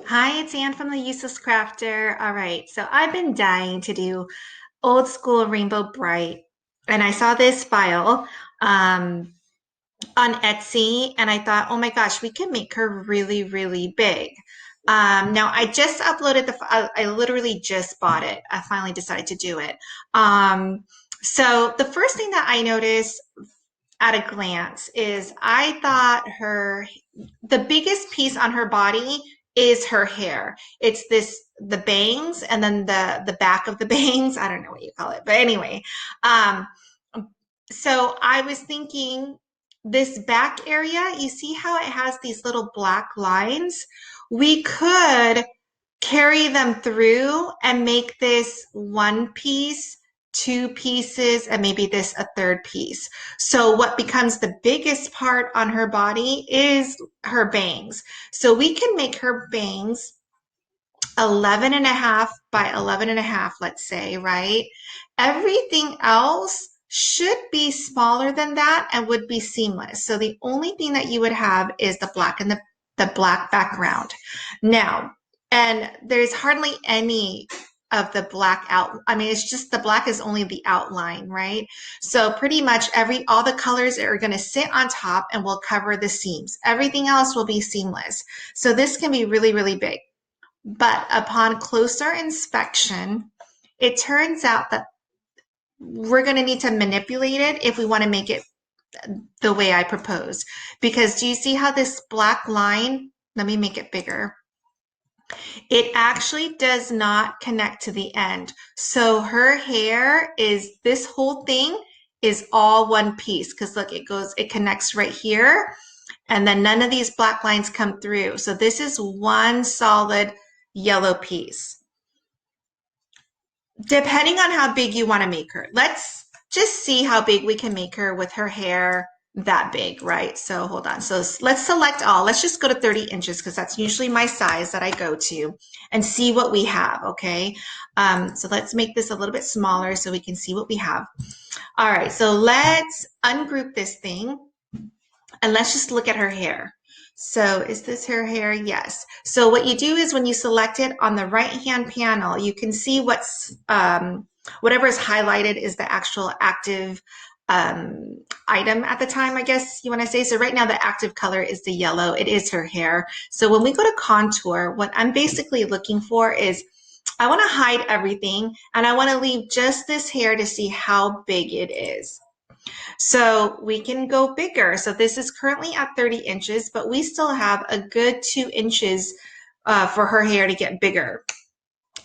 Hi, it's Anne from the Useless Crafter. All right, so I've been dying to do old school rainbow bright, and I saw this file um, on Etsy, and I thought, oh my gosh, we can make her really, really big. Now I just uploaded I literally just bought it. I finally decided to do it. So the first thing that I noticed at a glance is I thought the biggest piece on her body is her hair. It's the bangs and then the back of the bangs. I don't know what you call it, but anyway. Um, so I was thinking this back area, you see how it has these little black lines? We could carry them through and make this one piece, two pieces, and maybe this a third piece. So what becomes the biggest part on her body is her bangs. So we can make her bangs 11 and a half by 11 and a half, let's say, right? Everything else should be smaller than that and would be seamless. So the only thing that you would have is the black and the black background. Now, and there's hardly any of the black out. I mean, it's just the black is only the outline, right? So pretty much all the colors are going to sit on top and will cover the seams. Everything else will be seamless. So this can be really, really big. But upon closer inspection, it turns out that we're going to need to manipulate it if we want to make it the way I propose. Because do you see how this black line, let me make it bigger. It actually does not connect to the end. So her hair is, this whole thing is all one piece. Because look, it connects right here. And then none of these black lines come through. So this is one solid yellow piece. Depending on how big you want to make her. Let's just see how big we can make her with her hair that big, right? So hold on. So let's select all. Let's just go to 30 inches because that's usually my size that I go to and see what we have, okay? So let's make this a little bit smaller so we can see what we have. All right, so let's ungroup this thing and let's just look at her hair. So is this her hair? Yes. So what you do is when you select it on the right-hand panel, you can see whatever is highlighted is the actual active item at the time, I guess you want to say. So right now the active color is the yellow. It is her hair. So when we go to contour, what I'm basically looking for is I want to hide everything and I want to leave just this hair to see how big it is. So we can go bigger. So this is currently at 30 inches, but we still have a good 2 inches for her hair to get bigger.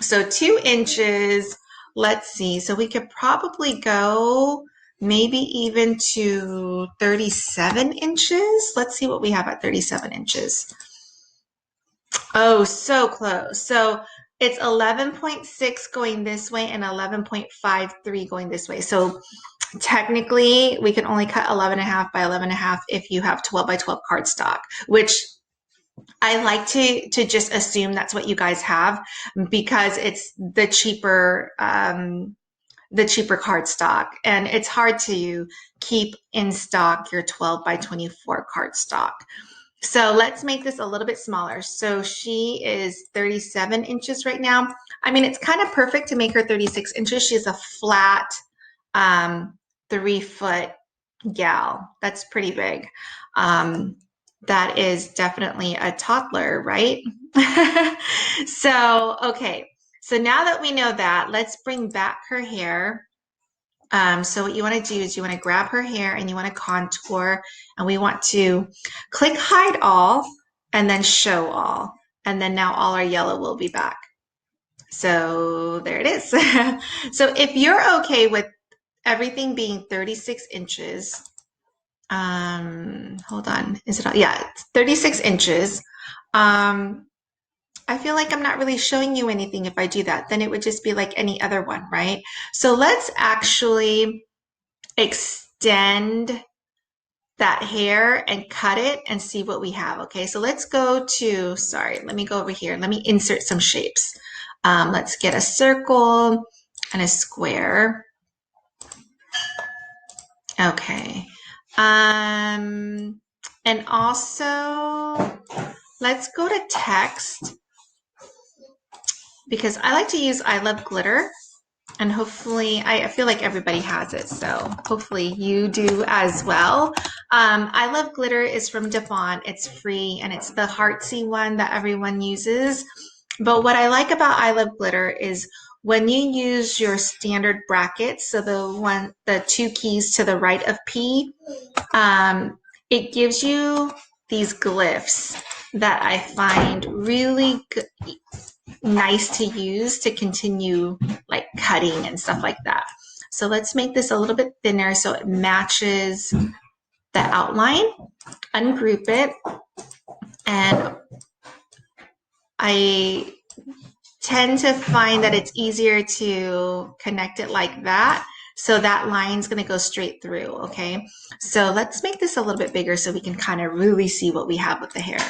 So 2 inches, let's see. So we could probably go maybe even to 37 inches. Let's see what we have at 37 inches. Oh, so close. So it's 11.6 going this way and 11.53 going this way. So technically, we can only cut 11 and a half by 11 and a half if you have 12 by 12 cardstock, which I like to just assume that's what you guys have because it's the cheaper cardstock, and it's hard to keep in stock your 12 by 24 cardstock. So let's make this a little bit smaller. So she is 37 inches right now. I mean, it's kind of perfect to make her 36 inches. She's a flat um, 3 foot gal. That's pretty big. That is definitely a toddler, right? So, okay. So now that we know that, let's bring back her hair. So what you want to do is you want to grab her hair and you want to contour, and we want to click hide all and then show all. And then now all our yellow will be back. So there it is. So if you're okay with everything being 36 inches, hold on, is it all? Yeah, it's 36 inches. Um, I feel like I'm not really showing you anything if I do that. Then it would just be like any other one, right? So let's actually extend that hair and cut it and see what we have. Okay, so let's go to, sorry, let me go over here. Let me insert some shapes. Let's get a circle and a square. Okay. And also let's go to text because I like to use I Love Glitter. And hopefully, I feel like everybody has it, so hopefully you do as well. I Love Glitter is from Devon. It's free, and it's the heartsy one that everyone uses. But what I like about I Love Glitter is when you use your standard brackets, so the two keys to the right of P, it gives you these glyphs that I find really nice to use to continue like cutting and stuff like that. So let's make this a little bit thinner so it matches the outline. Ungroup it, and I tend to find that it's easier to connect it like that. So that line's going to go straight through. Okay. So let's make this a little bit bigger so we can kind of really see what we have with the hair.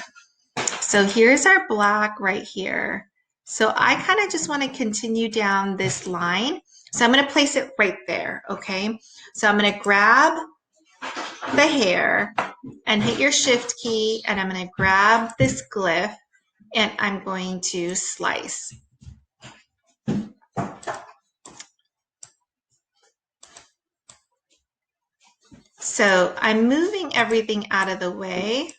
So here's our black right here. So I kind of just want to continue down this line. So I'm going to place it right there. Okay. So I'm going to grab the hair and hit your shift key, and I'm going to grab this glyph and I'm going to slice. So I'm moving everything out of the way.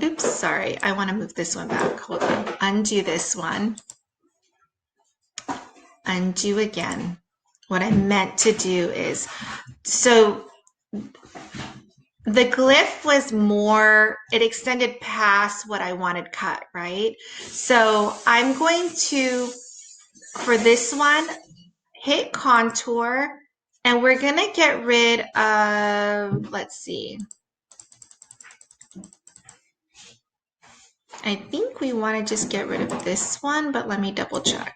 Oops, sorry. I want to move this one back. Hold on. Undo this one. Undo again. What I meant to do is, so the glyph was more, it extended past what I wanted cut, right? So I'm going to, for this one, hit contour, and we're going to get rid of, let's see. I think we want to just get rid of this one, but let me double check.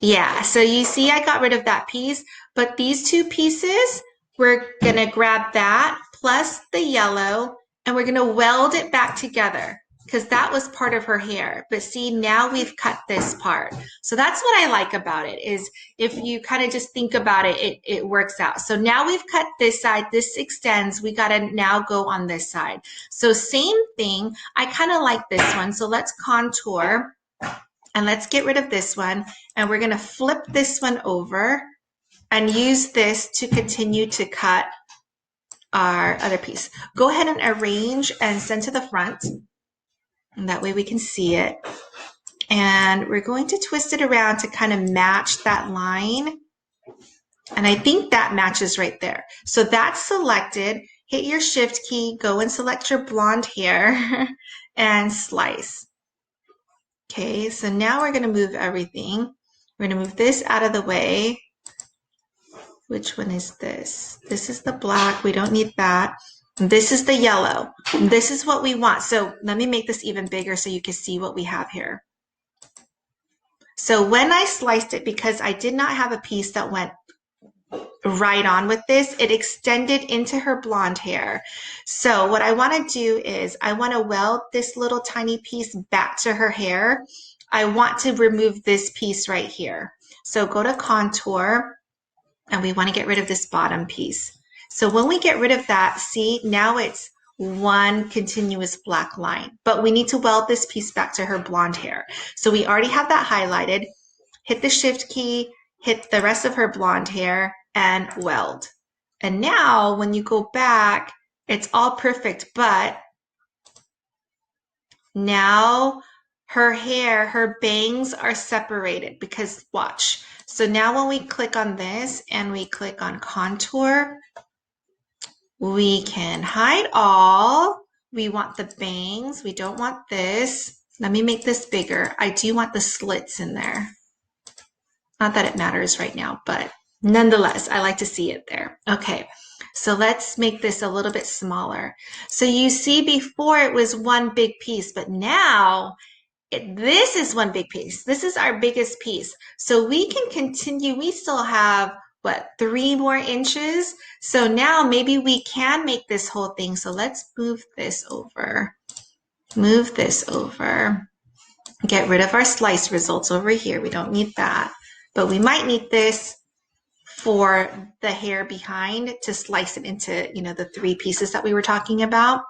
Yeah, so you see I got rid of that piece, but these two pieces, we're going to grab that plus the yellow, and we're going to weld it back together because that was part of her hair. But see, now we've cut this part. So that's what I like about it, is if you kind of just think about it, it works out. So now we've cut this side, this extends, we got to now go on this side. So same thing, I kind of like this one. So let's contour. And let's get rid of this one. And we're going to flip this one over and use this to continue to cut our other piece. Go ahead and arrange and send to the front. And that way we can see it. And we're going to twist it around to kind of match that line. And I think that matches right there. So that's selected. Hit your shift key, go and select your blonde hair and slice. Okay, so now we're going to move everything. We're going to move this out of the way. Which one is this? This is the black. We don't need that. This is the yellow. This is what we want. So let me make this even bigger so you can see what we have here. So when I sliced it, because I did not have a piece that went right on with this, it extended into her blonde hair. So what I want to do is I want to weld this little tiny piece back to her hair. I want to remove this piece right here. So go to contour, and we want to get rid of this bottom piece. So when we get rid of that, see, now it's one continuous black line, but we need to weld this piece back to her blonde hair. So we already have that highlighted. Hit the shift key, hit the rest of her blonde hair, and weld. And now when you go back, it's all perfect, but now her hair, her bangs are separated because watch. So now when we click on this and we click on contour, we can hide all. We want the bangs. We don't want this. Let me make this bigger. I do want the slits in there. Not that it matters right now, but nonetheless, I like to see it there. Okay, so let's make this a little bit smaller. So you see before it was one big piece, but now this is one big piece. This is our biggest piece. So we can continue. We still have, what, 3 more inches? So now maybe we can make this whole thing. So let's move this over. Move this over. Get rid of our slice results over here. We don't need that. But we might need this for the hair behind to slice it into, the 3 pieces that we were talking about.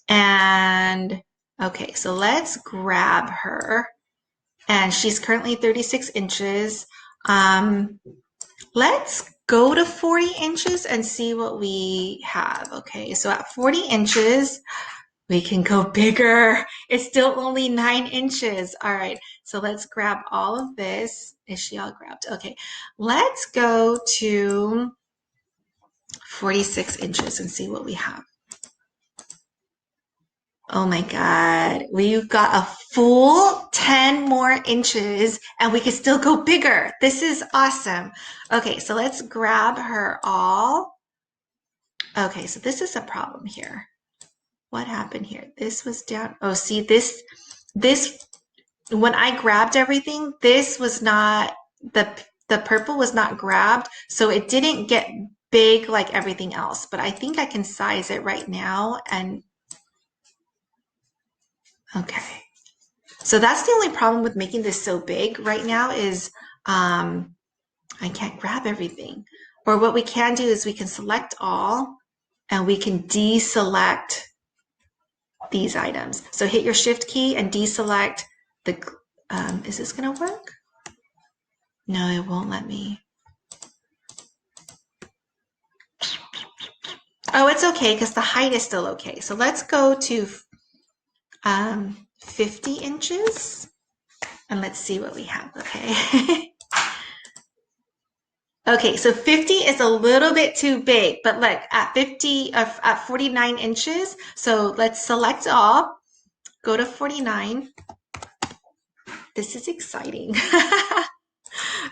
And okay, so let's grab her and she's currently 36 inches. Let's go to 40 inches and see what we have. Okay, so at 40 inches, we can go bigger. It's still only 9 inches. All right, so let's grab all of this. Is she all grabbed? Okay, let's go to 46 inches and see what we have. Oh my God, we've got a full 10 more inches and we can still go bigger. This is awesome. Okay, so let's grab her all. Okay, so this is a problem here. What happened here? This was down. Oh, see this, when I grabbed everything, this was not, the purple was not grabbed, so it didn't get big like everything else, but I think I can size it right now and okay. So that's the only problem with making this so big right now is I can't grab everything. Or what we can do is we can select all and we can deselect these items. So hit your shift key and deselect the, is this gonna work? No, it won't let me. Oh, it's okay because the height is still okay. So let's go to 50 inches and let's see what we have, okay? Okay, so 50 is a little bit too big, but look, at 49 inches, so let's select all, go to 49. This is exciting.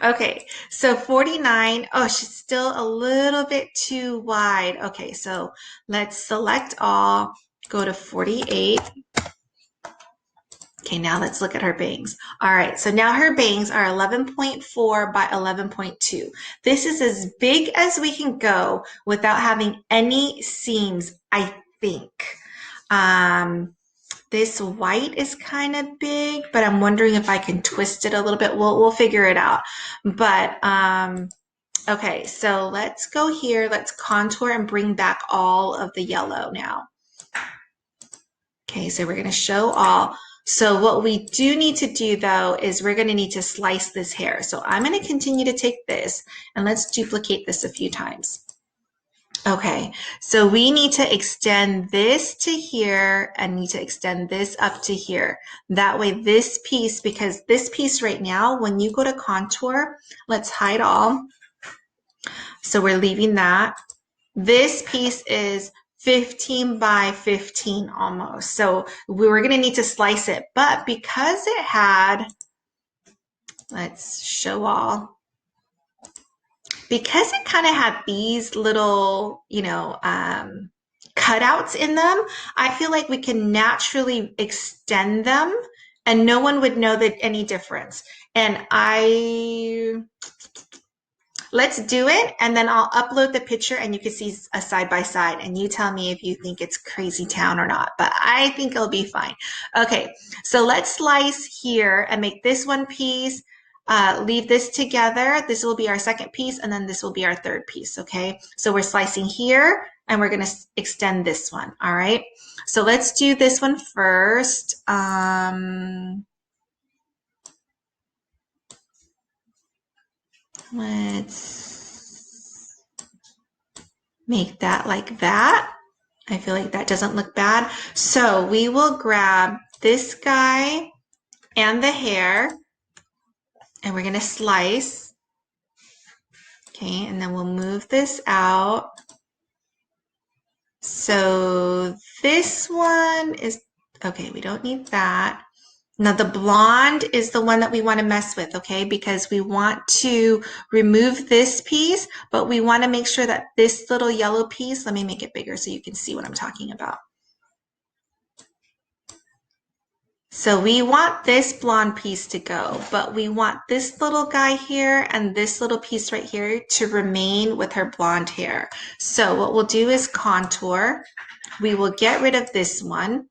Okay, so 49, oh, she's still a little bit too wide. Okay, so let's select all, go to 48. Okay, now let's look at her bangs. All right, so now her bangs are 11.4 by 11.2. This is as big as we can go without having any seams, I think. This white is kind of big, but I'm wondering if I can twist it a little bit. We'll figure it out. But okay, so let's go here. Let's contour and bring back all of the yellow now. Okay, so we're going to show all. So what we do need to do though is we're going to need to slice this hair. So I'm going to continue to take this and let's duplicate this a few times. Okay, so we need to extend this to here and need to extend this up to here. That way this piece, because this piece right now, when you go to contour, let's hide all. So we're leaving that. This piece is 15 by 15 almost. So we were gonna need to slice it, but because it had, let's show all, because it kind of had these little, cutouts in them, I feel like we can naturally extend them and no one would know that any difference. And let's do it and then I'll upload the picture and you can see a side by side and you tell me if you think it's crazy town or not, but I think it'll be fine. Okay, so let's slice here and make this one piece, leave this together. This will be our second piece and then this will be our third piece, okay? So we're slicing here and we're gonna extend this one, all right? So let's do this one first. Let's make that like that. I feel like that doesn't look bad. So we will grab this guy and the hair and we're going to slice. Okay, and then we'll move this out. So this one is, okay, we don't need that. Now the blonde is the one that we want to mess with, okay? Because we want to remove this piece, but we want to make sure that this little yellow piece, let me make it bigger so you can see what I'm talking about. So we want this blonde piece to go, but we want this little guy here and this little piece right here to remain with her blonde hair. So what we'll do is contour. We will get rid of this one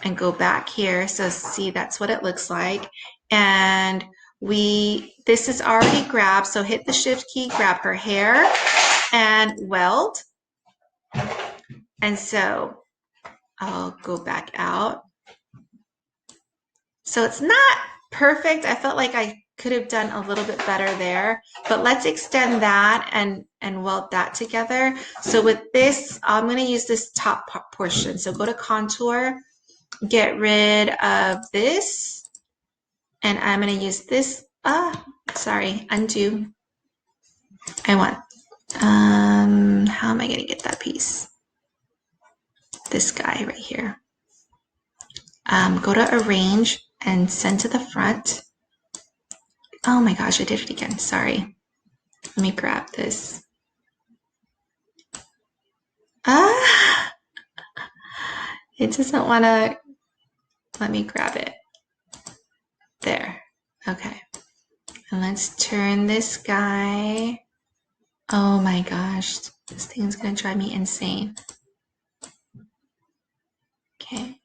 and go back here. So see, that's what it looks like. And this is already grabbed. So hit the shift key, grab her hair and weld. And so I'll go back out. So it's not perfect. I felt like I could have done a little bit better there, but let's extend that and weld that together. So with this, I'm going to use this top portion. So go to contour, get rid of this, and I'm going to use this. Sorry, undo. I want, how am I going to get that piece? This guy right here. Go to arrange and send to the front. Oh my gosh, I did it again. Sorry. Let me grab this. It doesn't want to let me grab it. There. Okay. And let's turn this guy. Oh my gosh. This thing's going to drive me insane. Okay.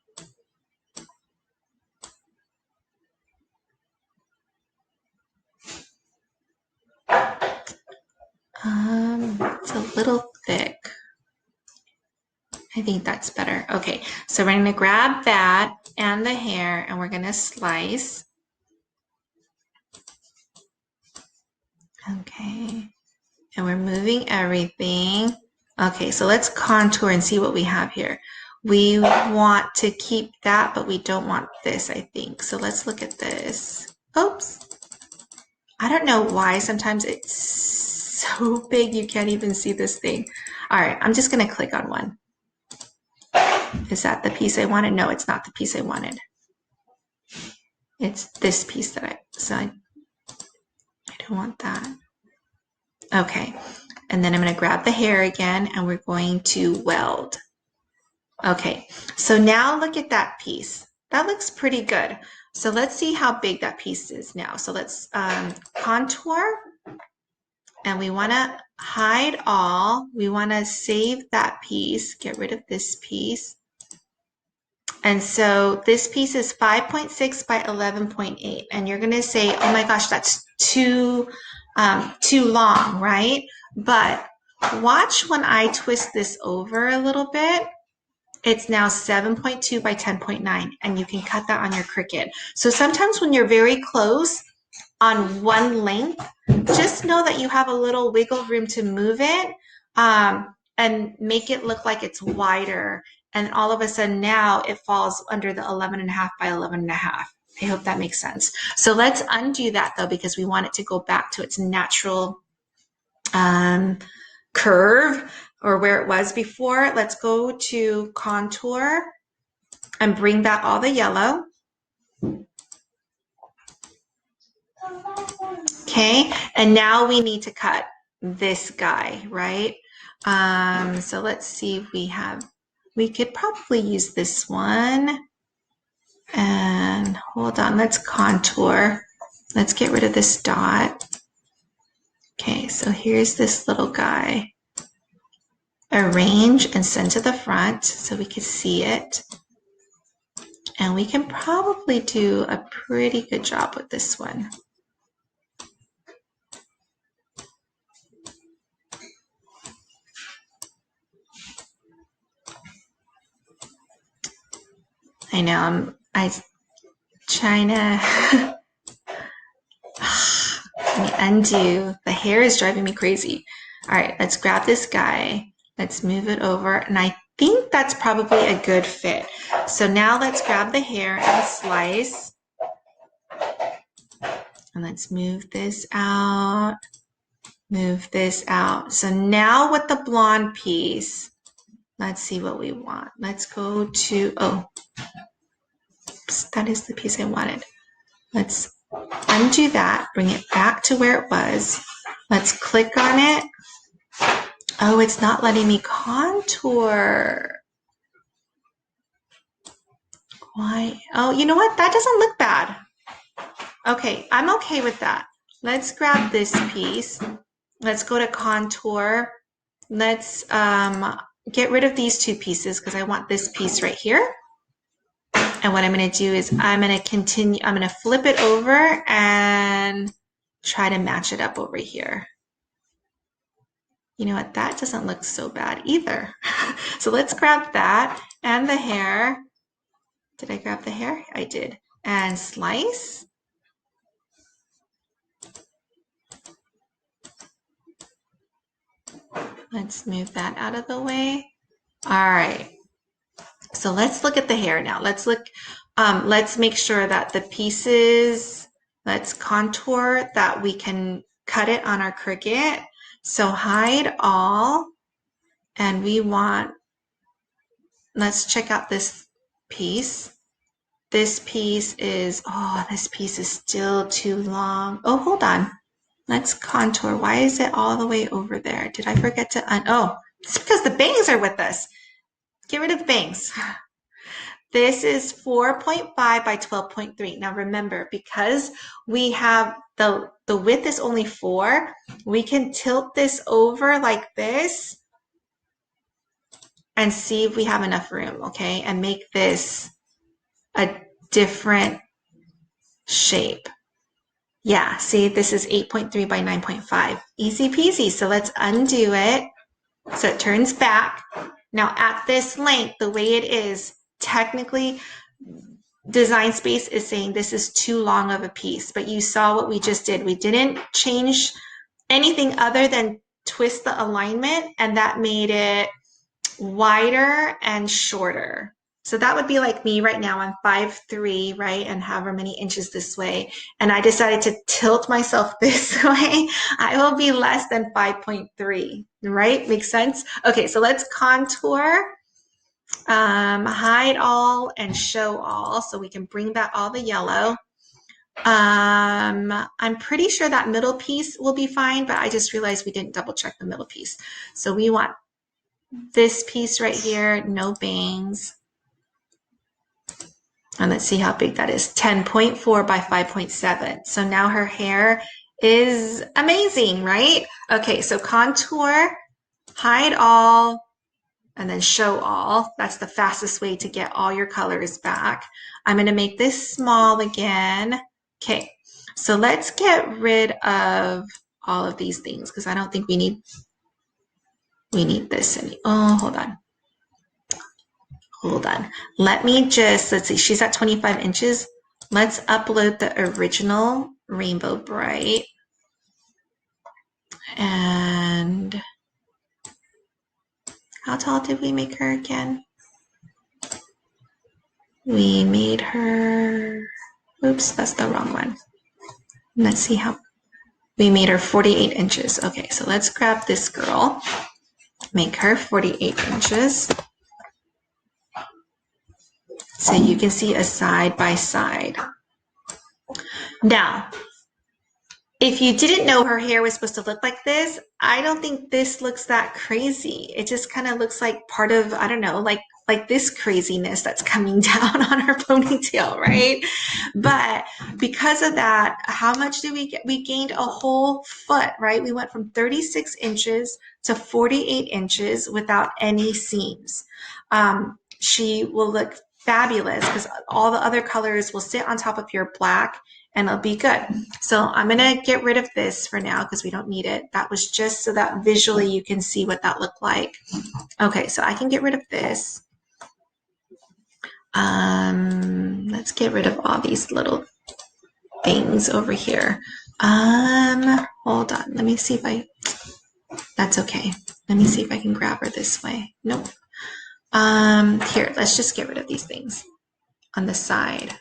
It's a little thick. I think that's better. Okay, so we're gonna grab that and the hair and we're gonna slice. Okay, and we're moving everything. Okay, so let's contour and see what we have here. We want to keep that, but we don't want this, I think. So let's look at this. Oops. I don't know why sometimes it's so big you can't even see this thing. All right, I'm just gonna click on one. Is that the piece I wanted? No, it's not the piece I wanted. It's this piece that I don't want that. Okay, and then I'm gonna grab the hair again and we're going to weld. Okay, so now look at that piece. That looks pretty good. So let's see how big that piece is now. So let's contour, and we wanna hide all. We wanna save that piece, get rid of this piece. And so this piece is 5.6 by 11.8. And you're going to say, oh my gosh, that's too long, right? But watch when I twist this over a little bit. It's now 7.2 by 10.9, and you can cut that on your Cricut. So sometimes when you're very close on one length, just know that you have a little wiggle room to move it and make it look like it's wider. And all of a sudden now it falls under the 11.5 by 11.5. I hope that makes sense. So let's undo that though, because we want it to go back to its natural curve or where it was before. Let's go to contour and bring back all the yellow. Okay, and now we need to cut this guy, right? So let's see if we could probably use this one. And hold on, let's contour. Let's get rid of this dot. Okay, so here's this little guy. Arrange and send to the front so we can see it. And we can probably do a pretty good job with this one. I know, I'm trying to let me undo. The hair is driving me crazy. All right, let's grab this guy. Let's move it over. And I think that's probably a good fit. So now let's grab the hair and slice. And let's move this out. Move this out. So now with the blonde piece, let's see what we want. Let's go to, oh, that is the piece I wanted. Let's undo that, bring it back to where it was. Let's click on it. Oh, it's not letting me contour. Why? Oh, you know what? That doesn't look bad. Okay, I'm okay with that. Let's grab this piece. Let's go to contour. Let's get rid of these two pieces because I want this piece right here. And what I'm going to do is I'm going to flip it over and try to match it up over here. You know what? That doesn't look so bad either. So let's grab that and the hair. Did I grab the hair? I did. and slice. Let's move that out of the way. All right. So let's look at the hair now. Let's make sure that the pieces, let's contour that we can cut it on our Cricut. So hide all, and we want, let's check out this piece. This piece is, oh, this piece is still too long. Oh, hold on. Let's contour. Why is it all the way over there? Did I forget to, oh, it's because the bangs are with us. Get rid of the bangs. This is 4.5 by 12.3. Now remember, because we have the width is only 4, we can tilt this over like this and see if we have enough room, okay? And make this a different shape. Yeah, see, this is 8.3 by 9.5. Easy peasy. So let's undo it so it turns back. Now at this length, the way it is, technically, Design Space is saying this is too long of a piece, but you saw what we just did. We didn't change anything other than twist the alignment, and that made it wider and shorter. So that would be like me right now. I'm 5'3", right? And however many inches this way. And I decided to tilt myself this way. I will be less than 5.3, right? Makes sense? Okay, so let's contour. Hide all and show all, so we can bring back all the yellow. I'm pretty sure that middle piece will be fine, but I just realized we didn't double check the middle piece. So we want this piece right here, no bangs. And let's see how big that is, 10.4 by 5.7. So now her hair is amazing, right? Okay, so contour, hide all, and then show all. That's the fastest way to get all your colors back. I'm going to make this small again. Okay, so let's get rid of all of these things because I don't think we need this any. Oh, hold on. Hold on. Let me just, let's see, she's at 25 inches. Let's upload the original Rainbow Brite. And how tall did we make her again? We made her, oops, that's the wrong one. Let's see how, we made her 48 inches. Okay, so let's grab this girl, make her 48 inches. So you can see a side by side. Now, if you didn't know her hair was supposed to look like this, I don't think this looks that crazy. It just kind of looks like part of, I don't know, like this craziness that's coming down on her ponytail, right? But because of that, how much did we get? We gained a whole foot, right? We went from 36 inches to 48 inches without any seams. She will look fabulous because all the other colors will sit on top of your black and it'll be good. So I'm going to get rid of this for now because we don't need it. That was just so that visually you can see what that looked like. Okay, so I can get rid of this. Let's get rid of all these little things over here. Hold on. Let me see if that's okay. Let me see if I can grab her this way. Nope. Here, let's just get rid of these things on the side.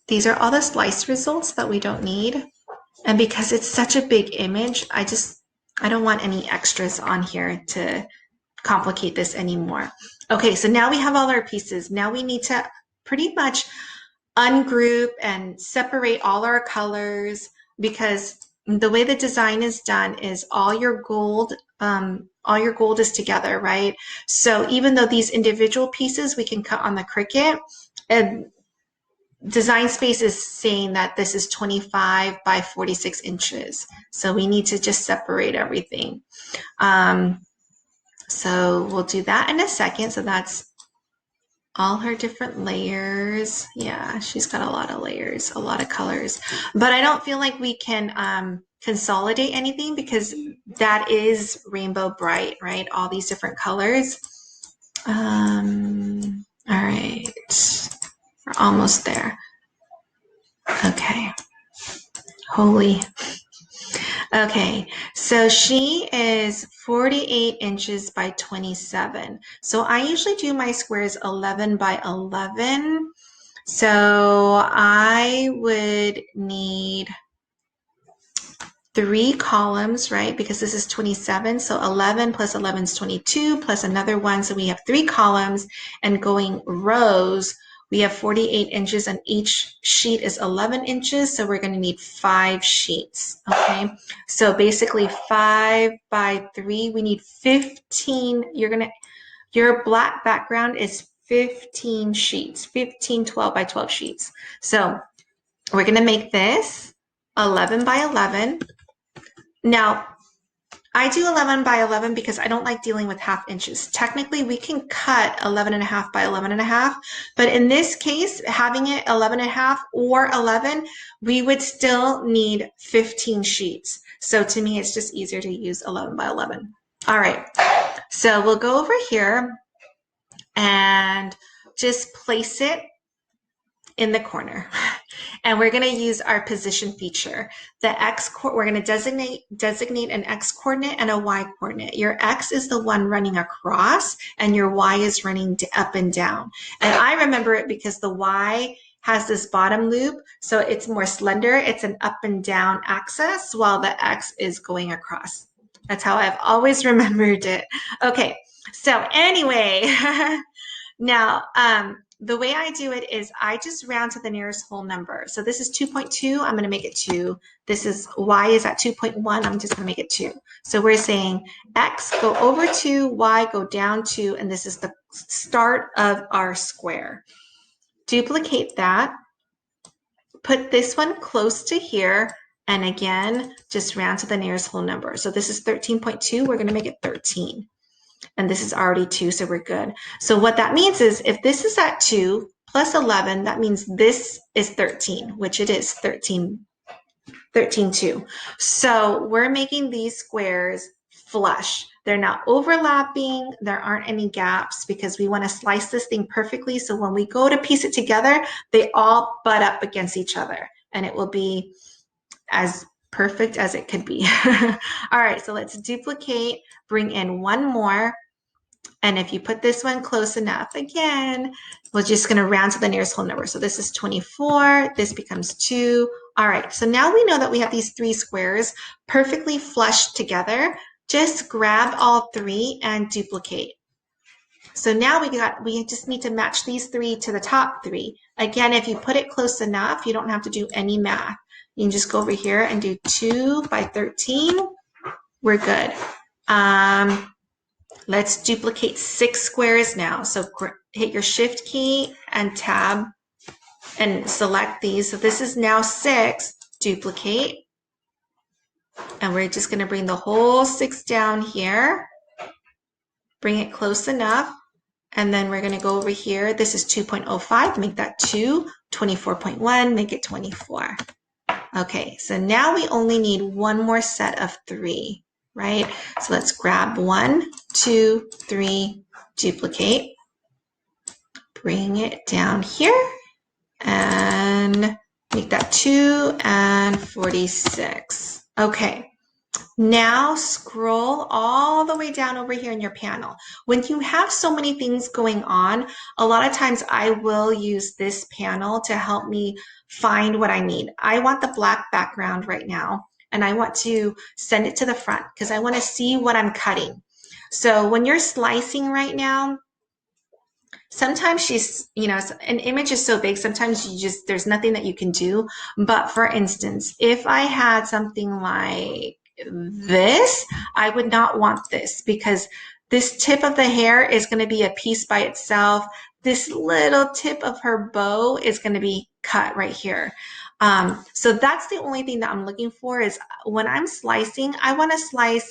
These are all the slice results that we don't need. And because it's such a big image, I don't want any extras on here to complicate this anymore. Okay, so now we have all our pieces. Now we need to pretty much ungroup and separate all our colors because the way the design is done is all your gold is together, right? So even though these individual pieces we can cut on the Cricut, and Design Space is saying that this is 25 by 46 inches. So we need to just separate everything. So we'll do that in a second. So that's all her different layers. Yeah, she's got a lot of layers, a lot of colors. But I don't feel like we can consolidate anything because that is Rainbow Brite, right? All these different colors. All right. We're almost there. Okay. Holy. Okay, so she is 48 inches by 27. So I usually do my squares 11 by 11. So I would need 3 columns, right? Because this is 27. So 11 plus 11 is 22 plus another one. So we have 3 columns, and going rows, we have 48 inches and each sheet is 11 inches. So we're going to need 5 sheets. Okay. So basically 5 by 3, we need 15. Your black background is 15 sheets, 15 12 by 12 sheets. So we're going to make this 11 by 11. Now, I do 11 by 11 because I don't like dealing with half inches. Technically, we can cut 11 and a half by 11 and a half, but in this case, having it 11 and a half or 11, we would still need 15 sheets. So to me, it's just easier to use 11 by 11. All right, so we'll go over here and just place it in the corner. And we're going to use our position feature. The X, we're going to designate an X coordinate and a Y coordinate. Your X is the one running across and your Y is running up and down. And I remember it because the Y has this bottom loop, so it's more slender. It's an up and down axis while the X is going across. That's how I've always remembered it. Okay, so anyway, now, the way I do it is I just round to the nearest whole number. So this is 2.2, I'm going to make it 2. This is Y is at 2.1, I'm just going to make it 2. So we're saying X go over 2, Y go down 2, and this is the start of our square. Duplicate that, put this one close to here, and again, just round to the nearest whole number. So this is 13.2, we're going to make it 13. And this is already 2, so we're good. So what that means is if this is at 2 plus 11, that means this is 13, which it is 13, 2. So we're making these squares flush. They're not overlapping. There aren't any gaps because we want to slice this thing perfectly. So when we go to piece it together, they all butt up against each other and it will be as perfect as it could be. All right, so let's duplicate, bring in one more. And if you put this one close enough, again, we're just going to round to the nearest whole number. So this is 24. This becomes 2. All right. So now we know that we have these 3 squares perfectly flushed together. Just grab all 3 and duplicate. So now we just need to match these 3 to the top 3. Again, if you put it close enough, you don't have to do any math. You can just go over here and do 2 by 13. We're good. Let's duplicate 6 squares now. So hit your shift key and tab and select these. So this is now 6, duplicate. And we're just going to bring the whole 6 down here. Bring it close enough. And then we're going to go over here. This is 2.05, make that 2. 24.1, make it 24. Okay, so now we only need one more set of 3. Right? So let's grab 1, 2, 3, duplicate, bring it down here, and make that 2 and 46. Okay, now scroll all the way down over here in your panel. When you have so many things going on, a lot of times I will use this panel to help me find what I need. I want the black background right now. And I want to send it to the front because I want to see what I'm cutting. So when you're slicing right now, sometimes an image is so big, sometimes there's nothing that you can do. But for instance, if I had something like this, I would not want this because this tip of the hair is going to be a piece by itself. This little tip of her bow is going to be cut right here. So that's the only thing that I'm looking for is when I'm slicing, I want to slice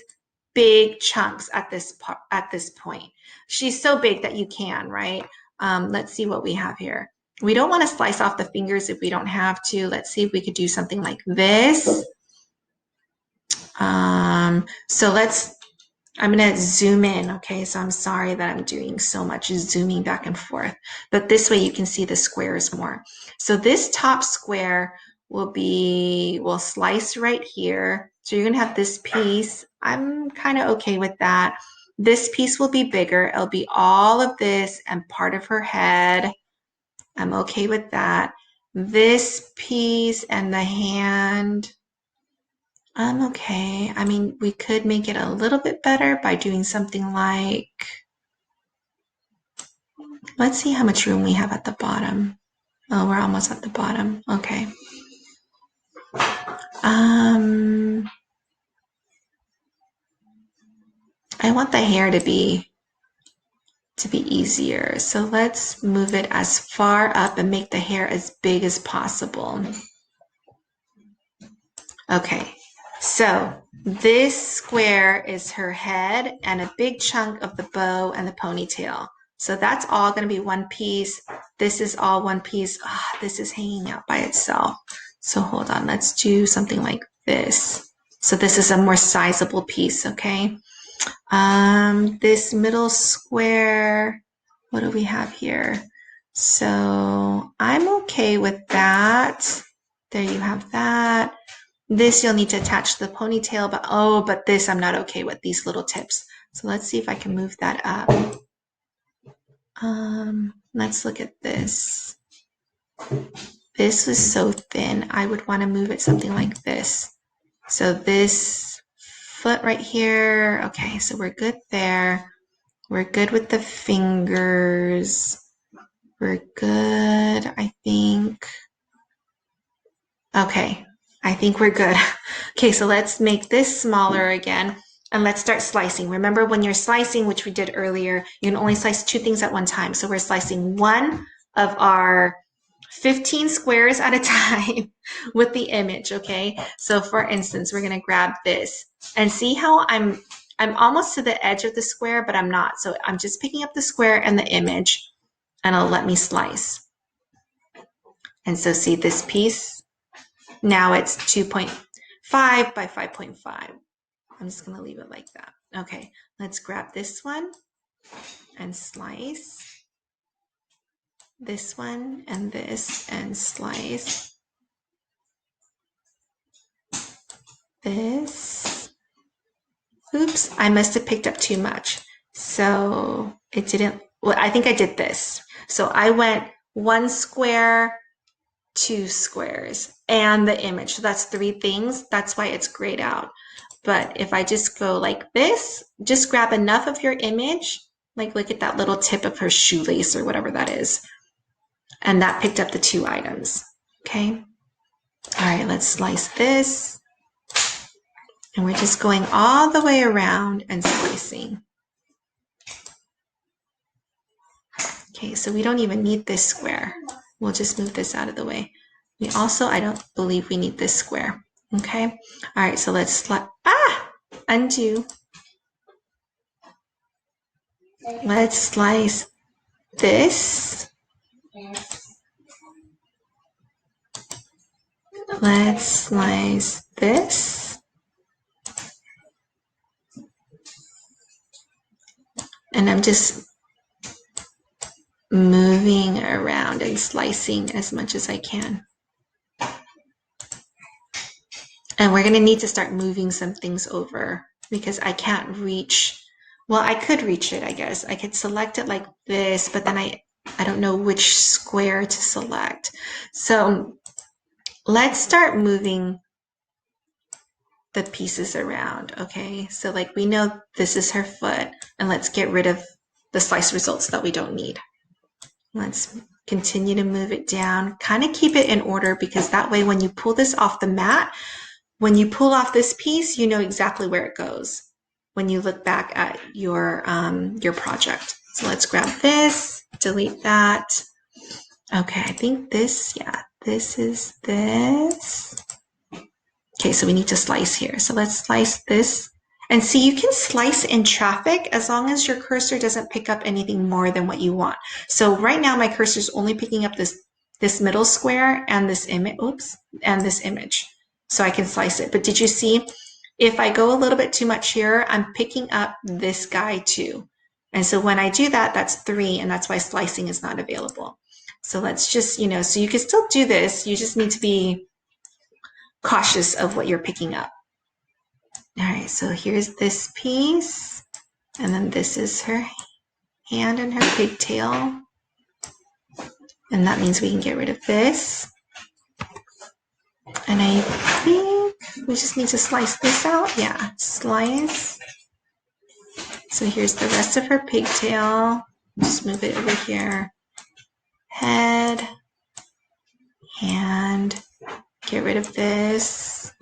big chunks at this point. She's so big that you can, right? Let's see what we have here. We don't want to slice off the fingers if we don't have to. Let's see if we could do something like this. So let's I'm going to zoom in, okay? So I'm sorry that I'm doing so much zooming back and forth, but this way you can see the squares more. So this top square will slice right here. So you're going to have this piece. I'm kind of okay with that. This piece will be bigger. It'll be all of this and part of her head. I'm okay with that. This piece and the hand, I'm okay. I mean, we could make it a little bit better by doing something like, let's see how much room we have at the bottom. Oh, we're almost at the bottom. Okay. I want the hair to be easier. So let's move it as far up and make the hair as big as possible. Okay, so this square is her head and a big chunk of the bow and the ponytail. So that's all going to be one piece. This is all one piece. This is hanging out by itself. So hold on, let's do something like this. So this is a more sizable piece, okay? This middle square, what do we have here? So I'm okay with that. There you have that. This you'll need to attach to the ponytail, but this I'm not okay with, these little tips. So let's see if I can move that up. Let's look at this. This was so thin. I would want to move it something like this. So this foot right here. Okay, so we're good there. We're good with the fingers. We're good, I think. Okay, I think we're good. Okay, so let's make this smaller again and let's start slicing. Remember when you're slicing, which we did earlier, you can only slice 2 things at one time. So we're slicing one of our 15 squares at a time with the image, okay? So for instance, we're gonna grab this and see how I'm almost to the edge of the square, but I'm not. So I'm just picking up the square and the image and it'll let me slice. And so see this piece? Now it's 2.5 by 5.5. I'm just gonna leave it like that. Okay, let's grab this one and slice. This one and this and slice. This. Oops, I must have picked up too much. So it didn't, well, I think I did this. So I went 1 square, 2 squares, and the image. So that's 3 things. That's why it's grayed out. But if I just go like this, just grab enough of your image, like look at that little tip of her shoelace or whatever that is. And that picked up the 2 items, okay? All right, let's slice this. And we're just going all the way around and slicing. Okay, so we don't even need this square. We'll just move this out of the way. We also, I don't believe we need this square. Okay, all right, so let's undo. Let's slice this. Let's slice this. And I'm just moving around and slicing as much as I can. And we're going to need to start moving some things over because I can't reach. Well, I could reach it, I guess. I could select it like this, but then I don't know which square to select. So let's start moving the pieces around, okay? So like we know this is her foot, and let's get rid of the slice results that we don't need. Let's continue to move it down. Kind of keep it in order because that way when you pull this off the mat, when you pull off this piece, you know exactly where it goes when you look back at your project. So let's grab this, delete that. Okay, I think this, yeah, this is this. Okay, so we need to slice here. So let's slice this. And see, you can slice in traffic as long as your cursor doesn't pick up anything more than what you want. So right now my cursor is only picking up this middle square and this image, and this image. So I can slice it. But did you see If I go a little bit too much here, I'm picking up this guy too. And so when I do that, that's 3, and that's why slicing is not available. So let's just, so you can still do this. You just need to be cautious of what you're picking up. All right, so here's this piece, and then this is her hand and her pigtail. And that means we can get rid of this. And I think we just need to slice this out. Yeah, slice. So here's the rest of her pigtail. Just move it over here. Head. Hand. Get rid of this.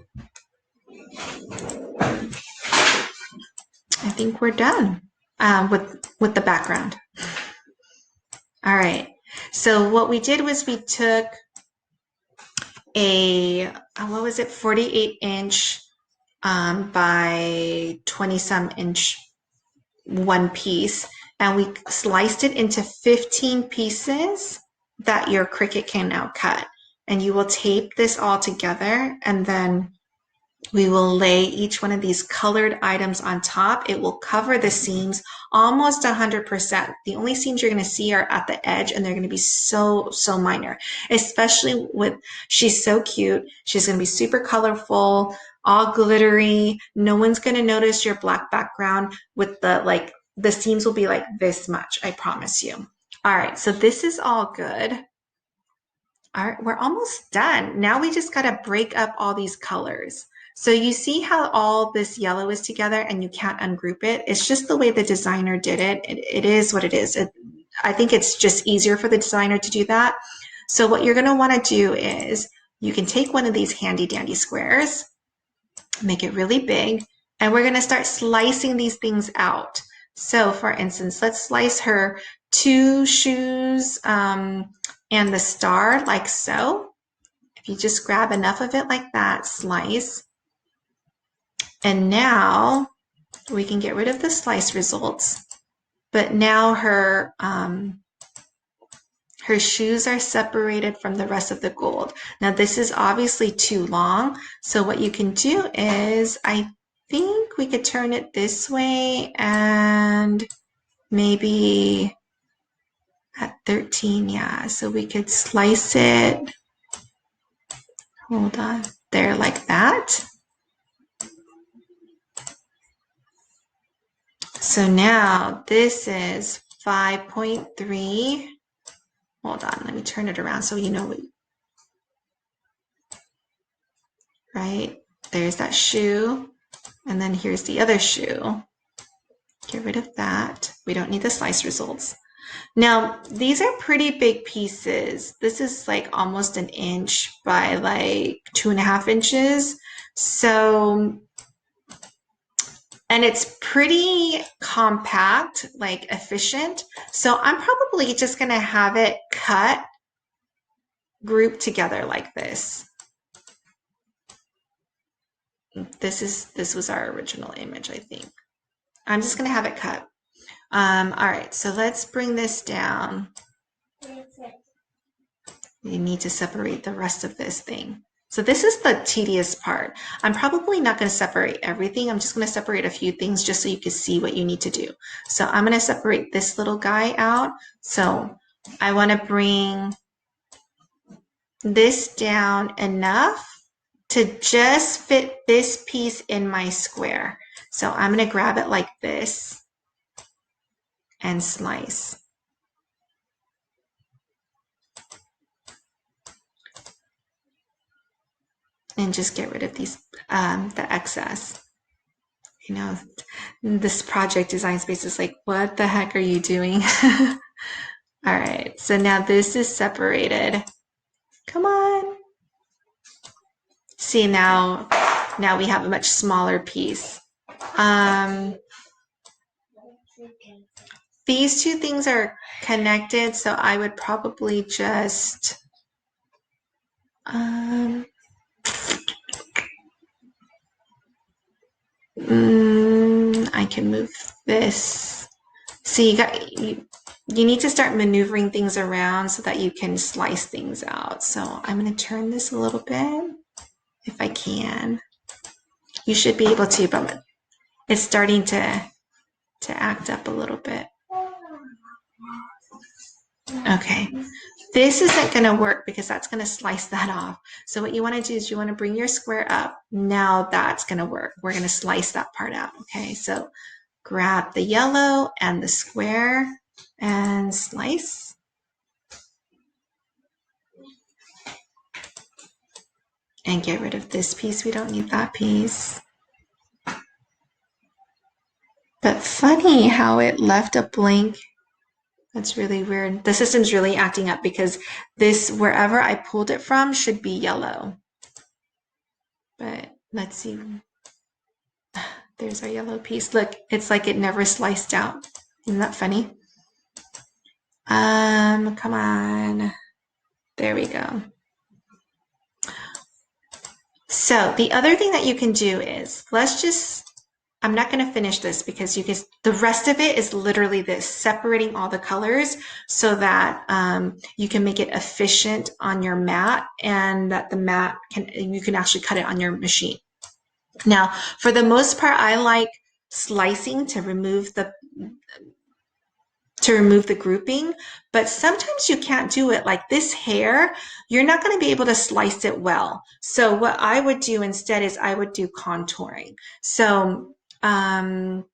I think we're done with the background. All right. So what we did was we took a, what was it, 48-inch by 20-some inch one piece, and we sliced it into 15 pieces that your Cricut can now cut. And you will tape this all together, and then we will lay each one of these colored items on top. It will cover the seams almost 100%. The only seams you're going to see are at the edge, and they're going to be so minor, especially with, she's so cute. She's going to be super colorful, all glittery. No one's going to notice your black background with the seams will be like this much, I promise you. All right, so this is all good. All right, we're almost done. Now we just got to break up all these colors. So you see how all this yellow is together and you can't ungroup it? It's just the way the designer did it. It is what it is. I think it's just easier for the designer to do that. So what you're going to want to do is you can take one of these handy dandy squares, make it really big, and we're going to start slicing these things out. So for instance, let's slice her 2 shoes and the star like so. If you just grab enough of it like that, slice. And now we can get rid of the slice results. But now her shoes are separated from the rest of the gold. Now this is obviously too long. So what you can do is, I think we could turn it this way and maybe at 13, yeah. So we could slice it, hold on, there like that. So now this is 5.3. Hold on, let me turn it around so you know what, right? There's that shoe, and then here's the other shoe. Get rid of that. We don't need the slice results. Now, these are pretty big pieces. This is like almost 1 inch by like 2.5 inches. So, and it's pretty compact, like efficient. So I'm probably just gonna have it cut, grouped together like this. This was our original image, I think. I'm just gonna have it cut. All right, so let's bring this down. You need to separate the rest of this thing. So this is the tedious part. I'm probably not going to separate everything. I'm just going to separate a few things just so you can see what you need to do. So I'm going to separate this little guy out. So I want to bring this down enough to just fit this piece in my square. So I'm going to grab it like this and slice. And just get rid of these, the excess. You know, this project design space is like, what the heck are you doing? All right, so now this is separated. Come on. See, now we have a much smaller piece. These two things are connected, so I would probably just I can move this. See, you need to start maneuvering things around so that you can slice things out. So I'm going to turn this a little bit if I can. You should be able to, but it's starting to act up a little bit. Okay, this isn't going to work because that's going to slice that off. So what you want to do is you want to bring your square up. Now that's going to work. We're going to slice that part out. Okay, so grab the yellow and the square and slice. And get rid of this piece. We don't need that piece. But funny how it left a blank. That's really weird. The system's really acting up because this, wherever I pulled it from, should be yellow. But let's see. There's our yellow piece. Look, it's like it never sliced out. Isn't that funny? Come on. There we go. So the other thing that you can do is, I'm not going to finish this because the rest of it is literally this, separating all the colors so that you can make it efficient on your mat and that the mat you can actually cut it on your machine. Now, for the most part, I like slicing to remove the grouping, but sometimes you can't do it. Like this hair, you're not going to be able to slice it well. So what I would do instead is I would do contouring. So let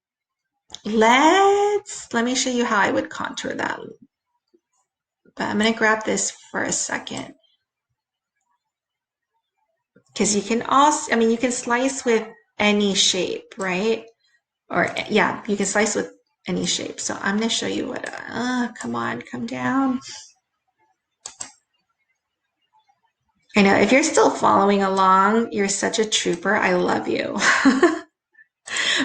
me show you how I would contour that. But I'm going to grab this for a second. Because you can also, you can slice with any shape, right? Or yeah, you can slice with any shape. So I'm going to show you what, come on, come down. I know, if you're still following along, you're such a trooper. I love you.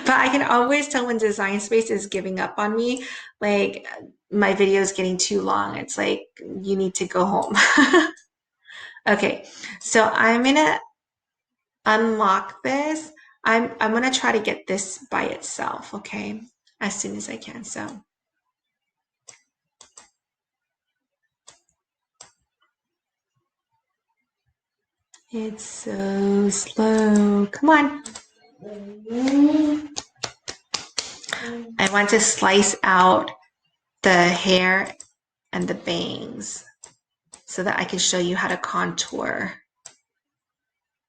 But I can always tell when Design Space is giving up on me, like my video is getting too long. It's like, you need to go home. Okay, so I'm gonna unlock this. I'm gonna try to get this by itself, okay, as soon as I can. So it's so slow. Come on. I want to slice out the hair and the bangs so that I can show you how to contour.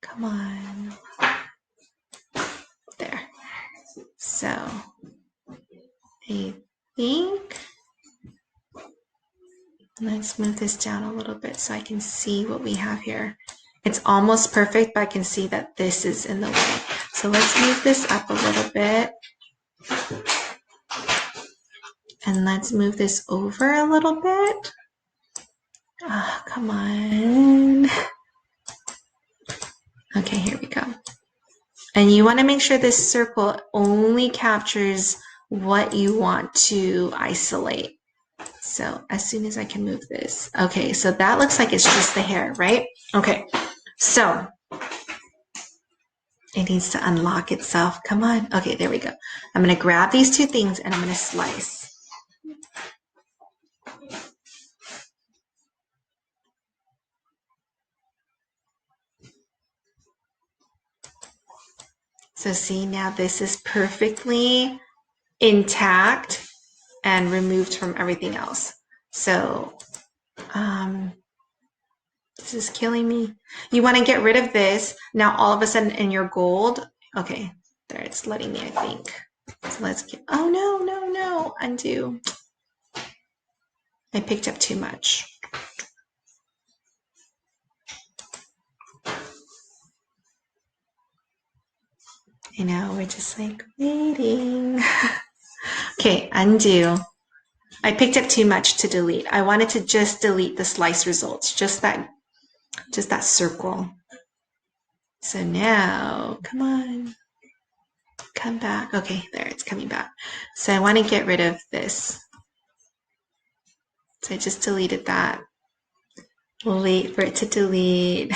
Come on. There. So I think let's move this down a little bit so I can see what we have here. It's almost perfect, but I can see that this is in the way. So let's move this up a little bit. And let's move this over a little bit. Oh, come on. Okay, here we go. And you want to make sure this circle only captures what you want to isolate. So as soon as I can move this. Okay, so that looks like it's just the hair, right? Okay, so it needs to unlock itself. Come on. Okay, there we go. I'm going to grab these two things and I'm going to slice. So see, now this is perfectly intact and removed from everything else. So this is killing me. You want to get rid of this. Now all of a sudden in your gold, okay, there it's letting me, I think. So let's get, oh no, undo. I picked up too much. I know, we're just like waiting. Okay, undo. I picked up too much to delete. I wanted to just delete the slice results, just that circle. So now, come on, come back. Okay, there, it's coming back. So I want to get rid of this. So I just deleted that. We'll wait for it to delete.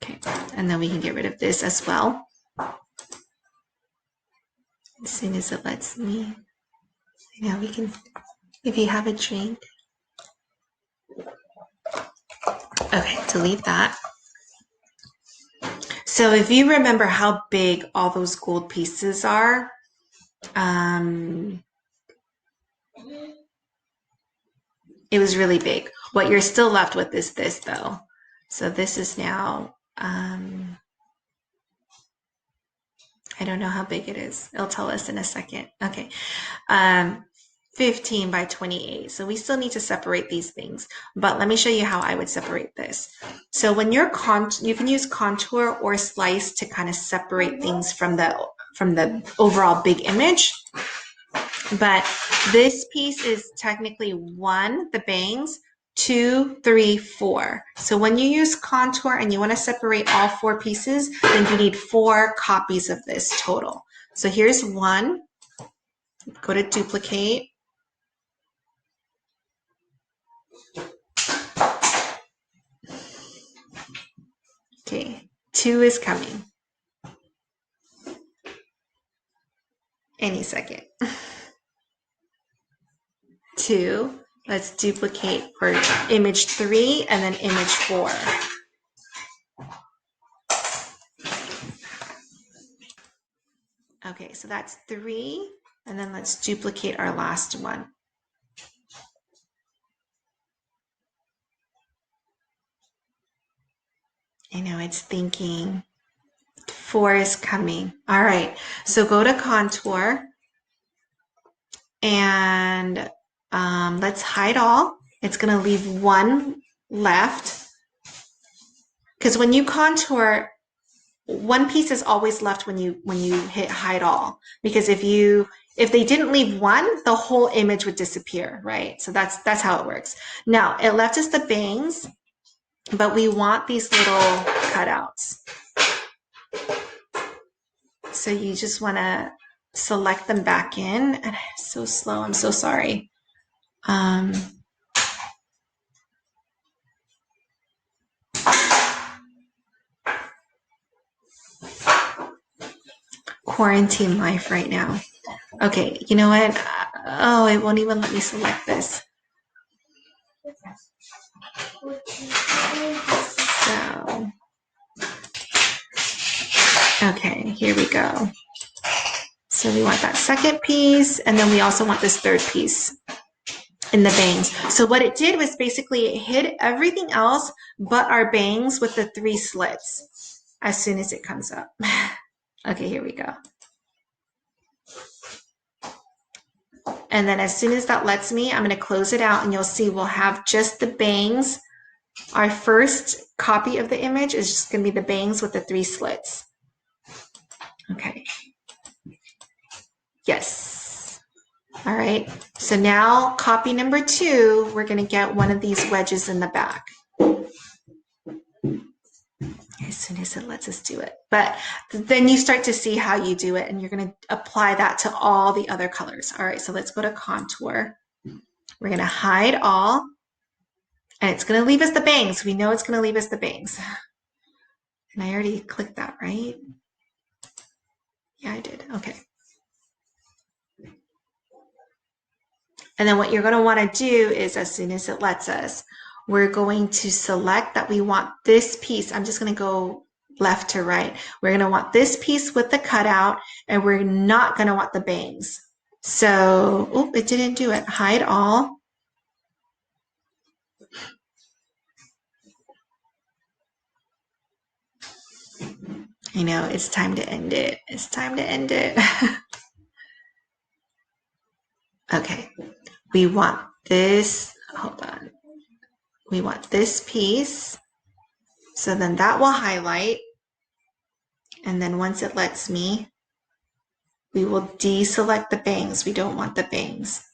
Okay, and then we can get rid of this as well. As soon as it lets me. Now we can, if you have a drink. Okay, delete that. So if you remember how big all those gold pieces are, it was really big. What you're still left with is this though. So this is now, I don't know how big it is. It'll tell us in a second. Okay. 15 by 28. So we still need to separate these things, but let me show you how I would separate this. So when you're you can use contour or slice to kind of separate things from the overall big image. But this piece is technically 1, the bangs, 2, 3, 4. So when you use contour and you want to separate all 4 pieces, then you need 4 copies of this total. So here's 1. Go to duplicate. Okay, 2 is coming. Any second. 2. Let's duplicate for image 3 and then image 4. Okay, so that's 3. And then let's duplicate our last one. I know it's thinking. 4 is coming. All right, so go to contour and let's hide all. It's going to leave 1 left because when you contour, 1 piece is always left when you hit hide all, because if they didn't leave 1, the whole image would disappear, right? So that's how it works. Now it left us the bangs, but we want these little cutouts. So you just want to select them back in. And it's so slow. I'm so sorry. Quarantine life right now. Okay, you know what? Oh, it won't even let me select this. So, okay, here we go. So we want that second piece, and then we also want this third piece in the bangs. So what it did was basically it hid everything else but our bangs with the 3 slits as soon as it comes up. Okay, here we go. And then as soon as that lets me, I'm going to close it out and you'll see we'll have just the bangs. Our first copy of the image is just going to be the bangs with the 3 slits. Okay. Yes. All right. So now copy number 2, we're going to get one of these wedges in the back. As soon as it lets us do it. But then you start to see how you do it and you're going to apply that to all the other colors. All right. So let's go to contour. We're going to hide all. And it's going to leave us the bangs. We know it's going to leave us the bangs. And I already clicked that, right? Yeah, I did. Okay. And then what you're going to want to do is as soon as it lets us, we're going to select that we want this piece. I'm just going to go left to right. We're going to want this piece with the cutout and we're not going to want the bangs. So, oh, it didn't do it. Hide all. I know, it's time to end it. It's time to end it. Okay, we want this, hold on. We want this piece. So then that will highlight. And then once it lets me, we will deselect the bangs. We don't want the bangs.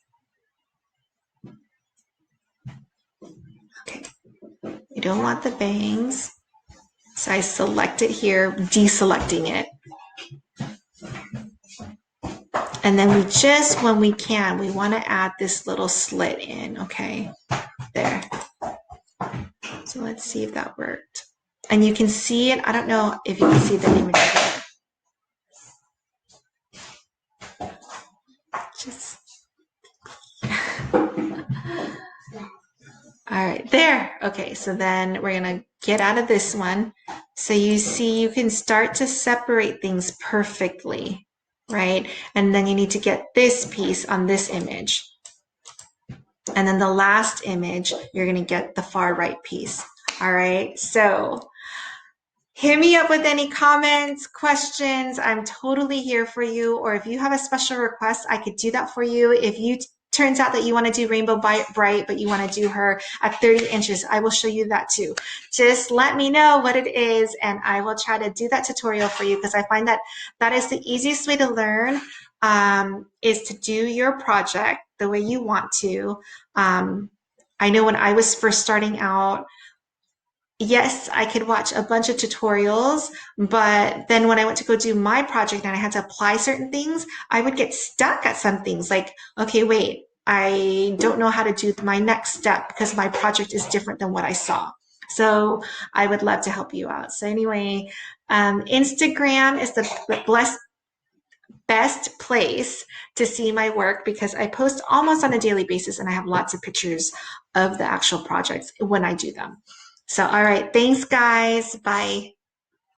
Okay, we don't want the bangs. So I select it here, deselecting it. And then we just, when we can, we want to add this little slit in, okay? There. So let's see if that worked. And you can see it. I don't know if you can see the image of it. Just. All right, there. Okay, so then we're gonna get out of this one. So you see, you can start to separate things perfectly, right? And then you need to get this piece on this image. And then the last image, you're gonna get the far right piece. All right, so hit me up with any comments, questions. I'm totally here for you. Or if you have a special request, I could do that for you. If you turns out that you want to do Rainbow Brite, but you want to do her at 30 inches, I will show you that too. Just let me know what it is, and I will try to do that tutorial for you, because I find that that is the easiest way to learn, is to do your project the way you want to. I know when I was first starting out, yes, I could watch a bunch of tutorials, but then when I went to go do my project and I had to apply certain things, I would get stuck at some things like, okay, wait, I don't know how to do my next step because my project is different than what I saw. So I would love to help you out. So anyway, Instagram is the best place to see my work because I post almost on a daily basis and I have lots of pictures of the actual projects when I do them. So, all right. Thanks, guys. Bye.